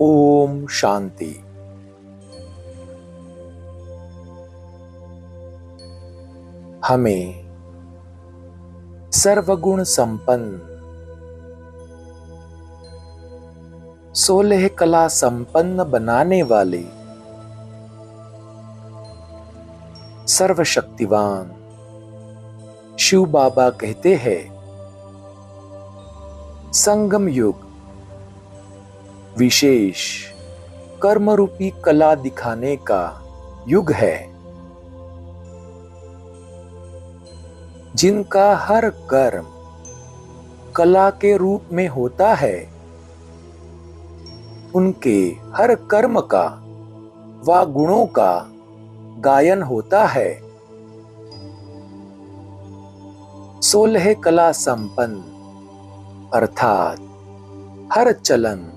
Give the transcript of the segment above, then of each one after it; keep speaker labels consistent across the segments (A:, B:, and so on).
A: ओम शांति। हमें सर्वगुण संपन्न, 16 कला संपन्न बनाने वाले सर्वशक्तिवान शिव बाबा कहते हैं, संगम युग विशेष कर्म रूपी कला दिखाने का युग है। जिनका हर कर्म कला के रूप में होता है, उनके हर कर्म का व गुणों का गायन होता है। 16 कला संपन्न अर्थात हर चलन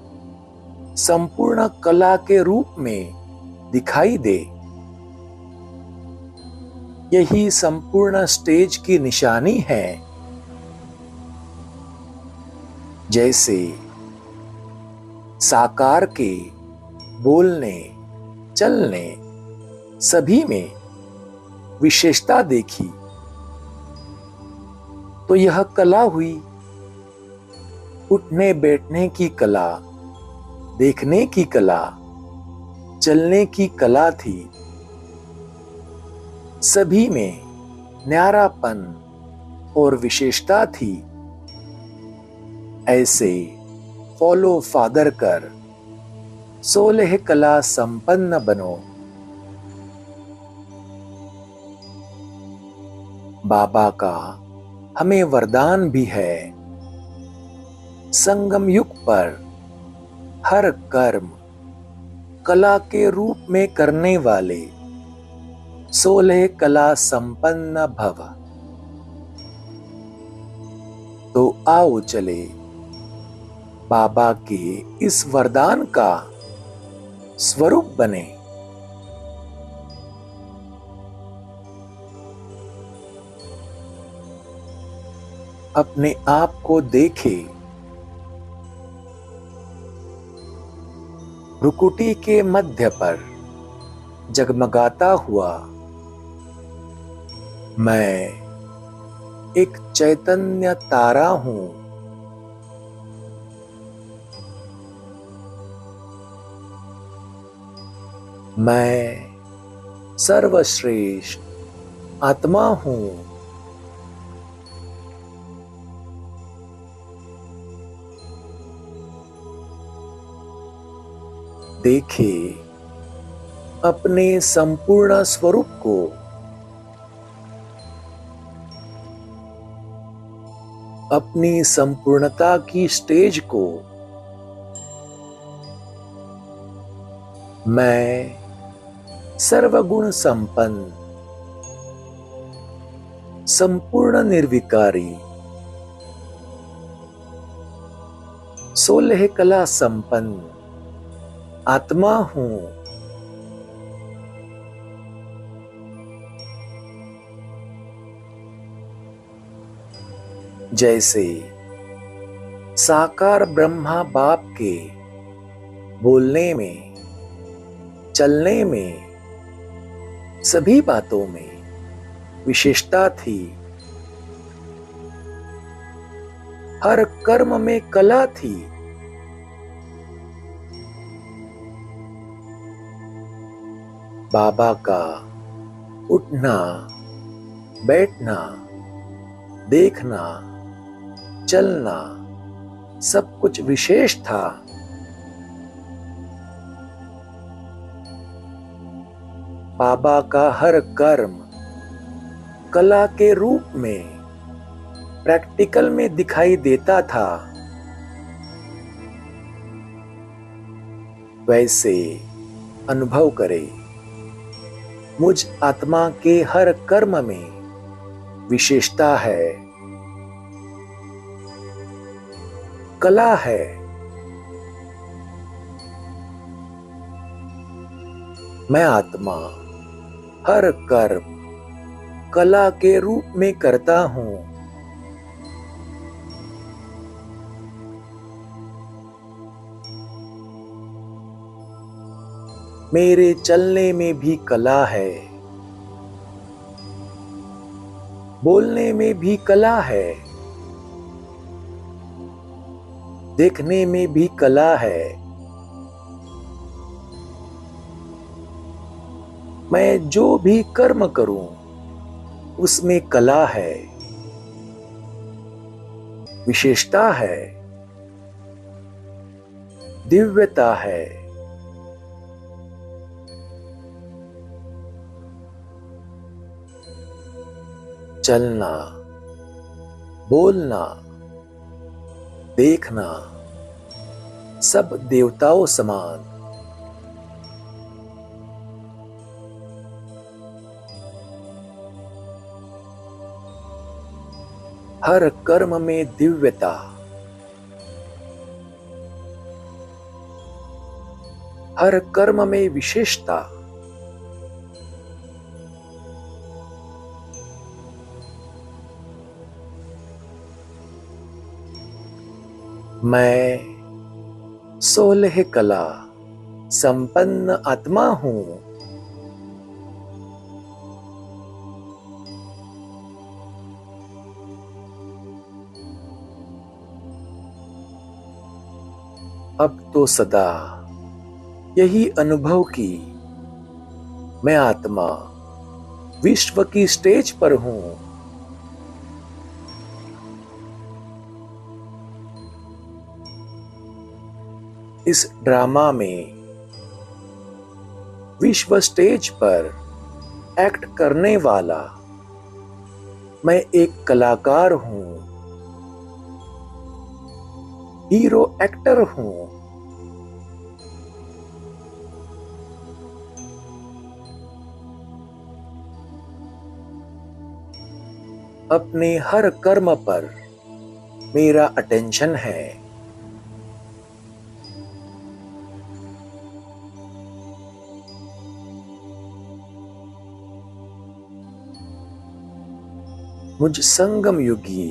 A: संपूर्ण कला के रूप में दिखाई दे। यही संपूर्ण स्टेज की निशानी है। जैसे साकार के बोलने चलने सभी में विशेषता देखी, तो यह कला हुई। उठने बैठने की कला, देखने की कला, चलने की कला थी। सभी में न्यारापन और विशेषता थी। ऐसे फॉलो फादर कर 16 कला संपन्न बनो। बाबा का हमें वरदान भी है, संगम युग पर हर कर्म कला के रूप में करने वाले 16 कला संपन्न भव। तो आओ चले बाबा के इस वरदान का स्वरूप बने। अपने आप को देखे, भ्रुकुटी के मध्य पर जगमगाता हुआ मैं एक चैतन्य तारा हूं। मैं सर्वश्रेष्ठ आत्मा हूं। देखे अपने संपूर्ण स्वरूप को। अपनी संपूर्णता की स्टेज को। मैं सर्वगुण संपन्न, संपूर्ण निर्विकारी, 16 कला संपन्न आत्मा हूं। जैसे साकार ब्रह्मा बाप के बोलने में, चलने में, सभी बातों में विशेषता थी। हर कर्म में कला थी। बाबा का उठना, बैठना, देखना, चलना सब कुछ विशेष था। बाबा का हर कर्म कला के रूप में प्रैक्टिकल में दिखाई देता था। वैसे अनुभव करे, मुझ आत्मा के हर कर्म में विशेषता है, कला है। मैं आत्मा हर कर्म कला के रूप में करता हूं। मेरे चलने में भी कला है, बोलने में भी कला है, देखने में भी कला है। मैं जो भी कर्म करूं उसमें कला है, विशेषता है, दिव्यता है। चलना, बोलना, देखना सब देवताओं समान। हर कर्म में दिव्यता, हर कर्म में विशेषता। मैं 16 कला संपन्न आत्मा हूं। अब तो सदा यही अनुभव की मैं आत्मा विश्व की स्टेज पर हूं। इस ड्रामा में विश्व स्टेज पर एक्ट करने वाला मैं एक कलाकार हूं, हीरो एक्टर हूं। अपने हर कर्म पर मेरा अटेंशन है। मुझ संगम युगी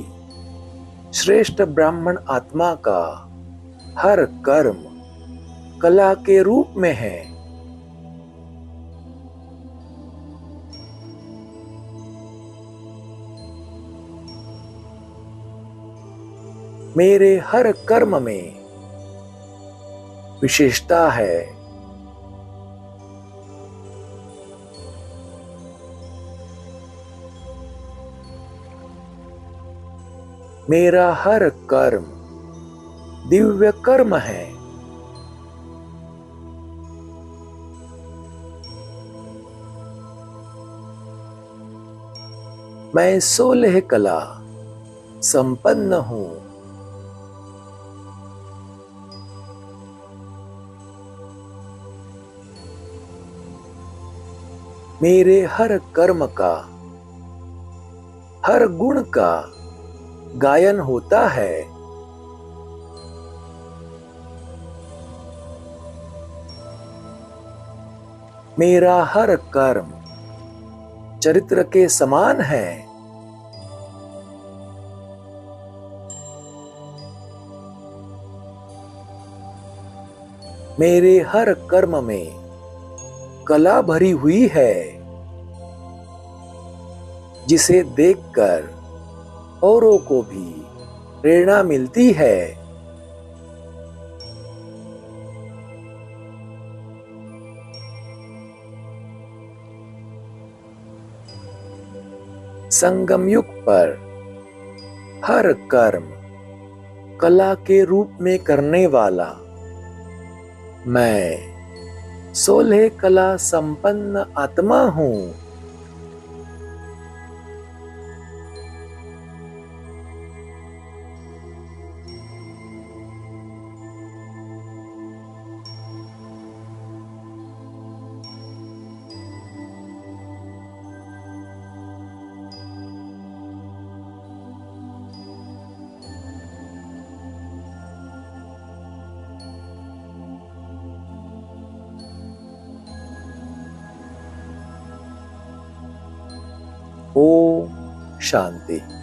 A: श्रेष्ठ ब्राह्मण आत्मा का हर कर्म कला के रूप में है। मेरे हर कर्म में विशेषता है, मेरा हर कर्म दिव्य कर्म है। मैं 16 कला संपन्न हूं। मेरे हर कर्म का, हर गुण का गायन होता है। मेरा हर कर्म चरित्र के समान है। मेरे हर कर्म में कला भरी हुई है, जिसे देखकर औरों को भी प्रेरणा मिलती है। संगम युग पर हर कर्म कला के रूप में करने वाला मैं 16 कला संपन्न आत्मा हूं। ओम शांति।